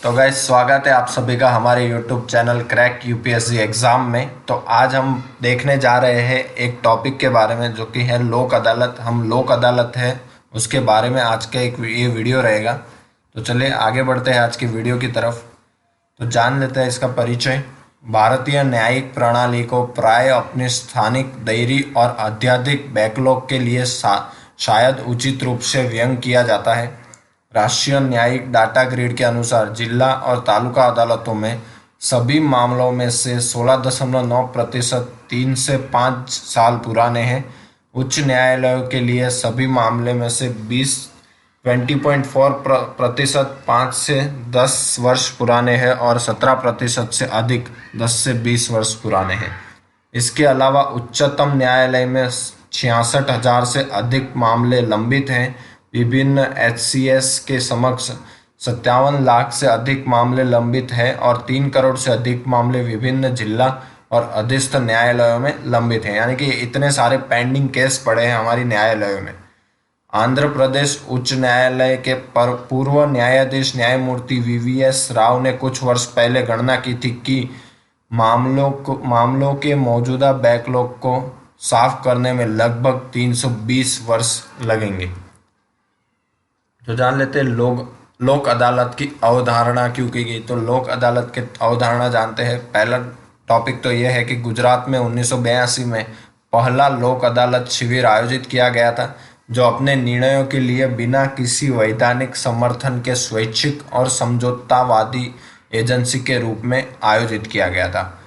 तो गाइस स्वागत है आप सभी का हमारे YouTube channel crack UPSC exam में। तो आज हम देखने जा रहे हैं एक टॉपिक के बारे में जो कि है लोक अदालत। हम लोक अदालत है उसके बारे में आज का एक ये वीडियो रहेगा। तो चलिए आगे बढ़ते हैं आज की वीडियो की तरफ। तो जान लेते हैं इसका परिचय। भारतीय न्यायिक प्रणाली को प्राय अपने स्थानिक दायरे और अत्यधिक बैकलॉग के लिए शायद उचित रूप से व्यंग किया जाता है। राष्ट्रीय न्यायिक डाटा ग्रिड के अनुसार जिला और तालुका अदालतों में सभी मामलों में से 16.9% 3 से 5 साल पुराने हैं। उच्च न्यायालयों के लिए सभी मामले में से 20.4% 5 से 10 वर्ष पुराने हैं और 17% से अधिक 10 से 20 वर्ष पुराने हैं। इसके अलावा उच्चतम न्यायालय में 66,000 से अधिक मामले लंबित हैं। विभिन्न एचसीएस के समक्ष 57 लाख से अधिक मामले लंबित हैं और 3 करोड़ से अधिक मामले विभिन्न जिला और अधीनस्थ न्यायालयों में लंबित हैं। यानी कि इतने सारे पेंडिंग केस पड़े हैं हमारी न्यायालयों में। आंध्र प्रदेश उच्च न्यायालय के पूर्व न्यायाधीश न्यायमूर्ति वीवीएस राव ने कुछ वर्ष पहले गणना की थी कि मामलों के मौजूदा बैकलॉग को साफ करने में लगभग 320 वर्ष लगेंगे। तो जान लेते हैं लोक अदालत की अवधारणा क्यों की गई। तो लोक अदालत की अवधारणा जानते हैं। पहला टॉपिक तो यह है कि गुजरात में 1982 में पहला लोक अदालत शिविर आयोजित किया गया था जो अपने निर्णयों के लिए बिना किसी वैधानिक समर्थन के स्वैच्छिक और समझौतावादी एजेंसी के रूप में आयोजित किया गया था।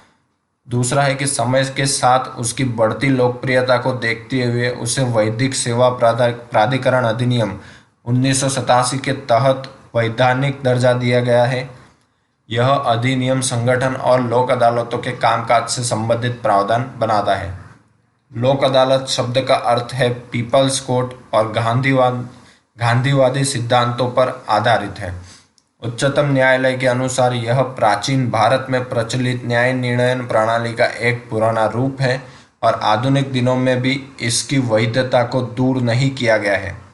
दूसरा है कि समय के साथ उसकी बढ़ती लोकप्रियता को देखते हुए उसे वैधिक सेवा प्राधिकरण अधिनियम 1987 के तहत वैधानिक दर्जा दिया गया है। यह अधिनियम संगठन और लोक अदालतों के कामकाज से संबंधित प्रावधान बनाता है। लोक अदालत शब्द का अर्थ है पीपल्स कोर्ट और गांधीवादी सिद्धांतों पर आधारित है। उच्चतम न्यायालय के अनुसार यह प्राचीन भारत में प्रचलित न्याय निर्णय प्रणाली का एक पुराना रूप है और आधुनिक दिनों में भी इसकी वैधता को दूर नहीं किया गया है।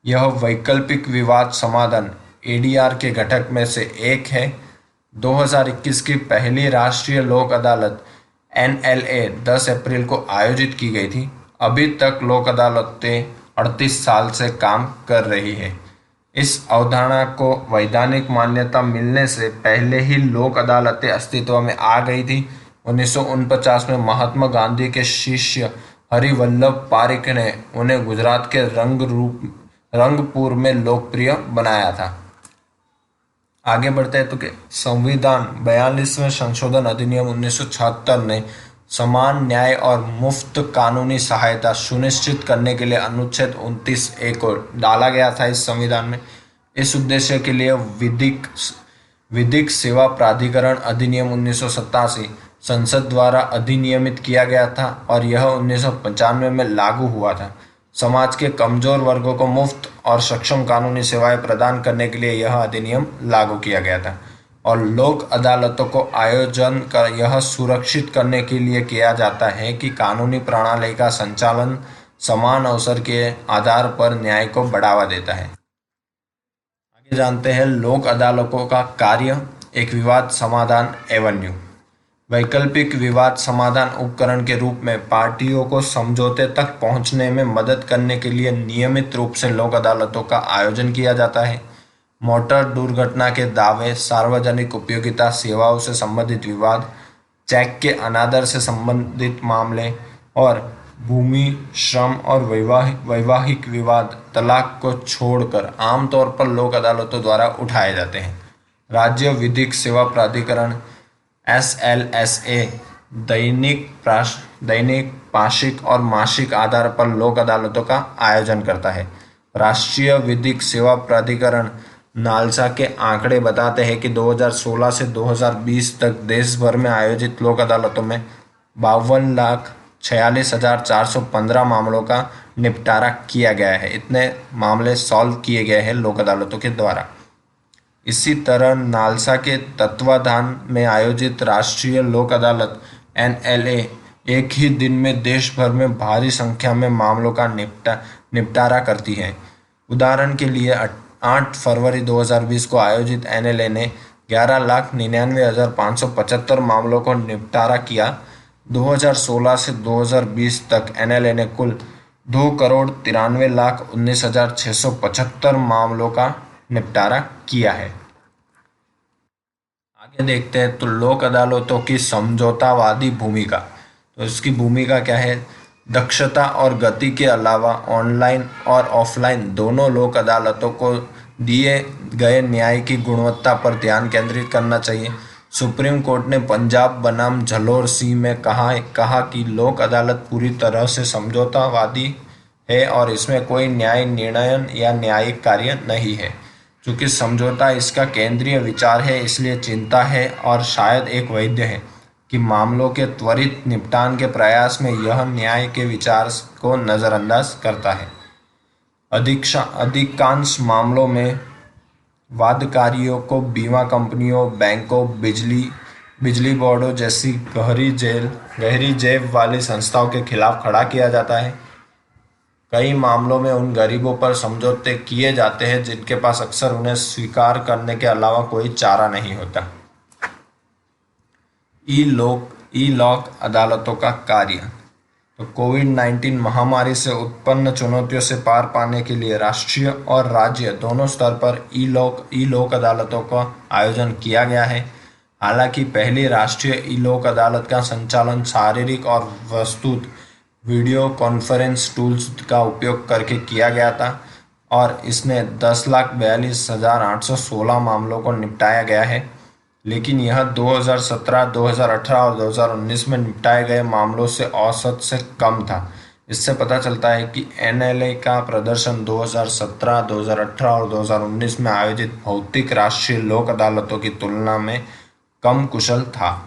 यह वैकल्पिक विवाद समाधान एडीआर के घटक में से एक है। 2021 की पहली राष्ट्रीय लोक अदालत एनएलए 10 अप्रैल को आयोजित की गई थी। अभी तक लोक अदालतें 38 साल से काम कर रही है। इस अवधारणा को वैधानिक मान्यता मिलने से पहले ही लोक अदालतें अस्तित्व में आ गई थी। 1949 में महात्मा गांधी के शिष्य हरिवल्लभ पारिक ने उन्हें गुजरात के रंगपुर में लोकप्रिय बनाया था। आगे बढ़ते हैं तो संविधान 42वें संशोधन अधिनियम 1976 ने समान न्याय और मुफ्त कानूनी सहायता सुनिश्चित करने के लिए अनुच्छेद 29A को डाला गया था इस संविधान में। इस उद्देश्य के लिए विधिक सेवा प्राधिकरण अधिनियम 1987 संसद द्वारा अधिनियमित किया गया था और यह 1995 में लागू हुआ था। समाज के कमजोर वर्गों को मुफ्त और सक्षम कानूनी सेवाएं प्रदान करने के लिए यह अधिनियम लागू किया गया था और लोक अदालतों को आयोजन कर यह सुरक्षित करने के लिए किया जाता है कि कानूनी प्रणाली का संचालन समान अवसर के आधार पर न्याय को बढ़ावा देता है। आगे जानते हैं लोक अदालतों का कार्य। एक विवाद समाधान एवेन्यू वैकल्पिक विवाद समाधान उपकरण के रूप में पार्टियों को समझौते तक पहुंचने में मदद करने के लिए नियमित रूप से लोक अदालतों का आयोजन किया जाता है। मोटर दुर्घटना के दावे, सार्वजनिक उपयोगिता सेवाओं से संबंधित विवाद, चेक के अनादर से संबंधित मामले और भूमि, श्रम और वैवाहिक विवाद तलाक को छोड़कर आमतौर पर लोक अदालतों द्वारा उठाए जाते हैं। राज्य विधिक सेवा प्राधिकरण SLSA दैनिक पाक्षिक और मासिक आधार पर लोक अदालतों का आयोजन करता है। राष्ट्रीय विधिक सेवा प्राधिकरण नालसा के आंकड़े बताते हैं कि 2016 से 2020 तक देश भर में आयोजित लोक अदालतों में 52,46,415 मामलों का निपटारा किया गया है। इतने मामले सॉल्व किए गए हैं लोक अदालतों के द्वारा। इसी तरह नालसा के तत्वाधान में आयोजित राष्ट्रीय लोक अदालत NLA एक ही दिन में देश भर में भारी संख्या में मामलों का निपटारा करती है। उदाहरण के लिए 8 फरवरी 2020 को आयोजित NLA ने 11,99,575 मामलों को निपटारा किया। 2016 से 2020 तक एनएलए ने कुल 2,93,19,675 मामलों का निपटारा किया है। आगे देखते हैं तो लोक अदालतों की समझौतावादी भूमिका। तो इसकी भूमिका क्या है? दक्षता और गति के अलावा ऑनलाइन और ऑफलाइन दोनों लोक अदालतों को दिए गए न्याय की गुणवत्ता पर ध्यान केंद्रित करना चाहिए। सुप्रीम कोर्ट ने पंजाब बनाम झलोर सिंह में कहा कि लोक अदालत पूरी तरह से समझौतावादी है और इसमें कोई न्याय निर्णय या न्यायिक कार्य नहीं है। चूंकि समझौता इसका केंद्रीय विचार है, इसलिए चिंता है और शायद एक वैध है कि मामलों के त्वरित निपटान के प्रयास में यह न्याय के विचार को नज़रअंदाज करता है। अधिकांश मामलों में वादकारियों को बीमा कंपनियों, बैंकों, बिजली बोर्डों जैसी गहरी जेब वाली संस्थाओं के खिलाफ खड़ा किया जाता है। कई मामलों में उन गरीबों पर समझौते किए जाते हैं जिनके पास अक्सर उन्हें स्वीकार करने के अलावा कोई चारा नहीं होता। ई लॉक अदालतों का कार्य। तो कोविड-19 महामारी से उत्पन्न चुनौतियों से पार पाने के लिए राष्ट्रीय और राज्य दोनों स्तर पर ई लोक अदालतों का आयोजन किया गया है। हालांकि पहली राष्ट्रीय ई लोक अदालत का संचालन शारीरिक और वस्तुत वीडियो कॉन्फ्रेंस टूल्स का उपयोग करके किया गया था और इसने 10,42,816 मामलों को निपटाया गया है। लेकिन यह 2017, 2018 और 2019 में निपटाए गए मामलों से औसत से कम था। इससे पता चलता है कि एनएलए का प्रदर्शन 2017, 2018 और 2019 में आयोजित भौतिक राष्ट्रीय लोक अदालतों की तुलना में कम कुशल था।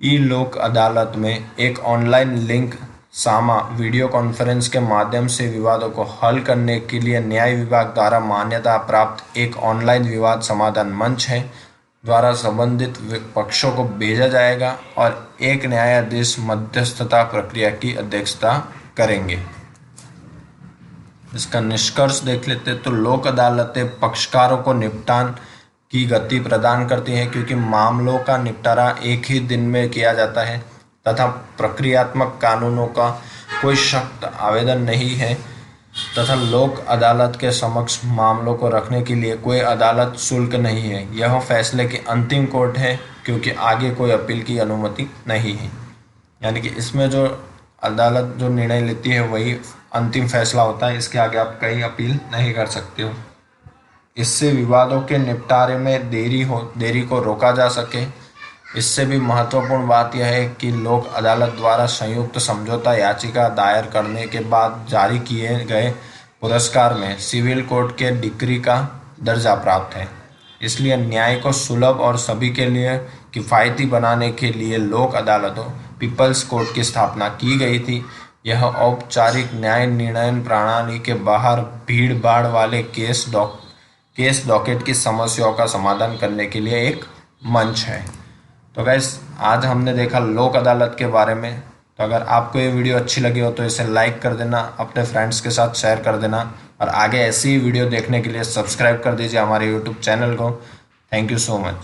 ई लोक अदालत में एक ऑनलाइन लिंक सामा वीडियो कॉन्फ्रेंस के माध्यम से विवादों को हल करने के लिए न्याय विभाग द्वारा मान्यता प्राप्त एक ऑनलाइन विवाद समाधान मंच है द्वारा संबंधित पक्षों को भेजा जाएगा और एक न्यायाधीश मध्यस्थता प्रक्रिया की अध्यक्षता करेंगे। इसका निष्कर्ष देख लेते हैं तो लोक अदालतें पक्षकारों को निपटान की गति प्रदान करती हैं क्योंकि मामलों का निपटारा एक ही दिन में किया जाता है तथा प्रक्रियात्मक कानूनों का कोई सख्त आवेदन नहीं है तथा लोक अदालत के समक्ष मामलों को रखने के लिए कोई अदालत शुल्क नहीं है। यह फैसले की अंतिम कोर्ट है क्योंकि आगे कोई अपील की अनुमति नहीं है। यानी कि इसमें जो अदालत जो निर्णय लेती है वही अंतिम फैसला होता है, इसके आगे आप कहीं अपील नहीं कर सकते हो। इससे विवादों के निपटारे में देरी को रोका जा सके। इससे भी महत्वपूर्ण बात यह है कि लोक अदालत द्वारा संयुक्त समझौता याचिका दायर करने के बाद जारी किए गए पुरस्कार में सिविल कोर्ट के डिक्री का दर्जा प्राप्त है। इसलिए न्याय को सुलभ और सभी के लिए किफ़ायती बनाने के लिए लोक अदालतों पीपल्स कोर्ट की स्थापना की गई थी। यह औपचारिक न्याय निर्णय प्रणाली के बाहर भीड़ भाड़ वाले केस डॉकेट की समस्याओं का समाधान करने के लिए एक मंच है। तो गाइस, आज हमने देखा लोक अदालत के बारे में। तो अगर आपको ये वीडियो अच्छी लगी हो तो इसे लाइक कर देना, अपने फ्रेंड्स के साथ शेयर कर देना और आगे ऐसी ही वीडियो देखने के लिए सब्सक्राइब कर दीजिए हमारे यूट्यूब चैनल को। Thank you so much.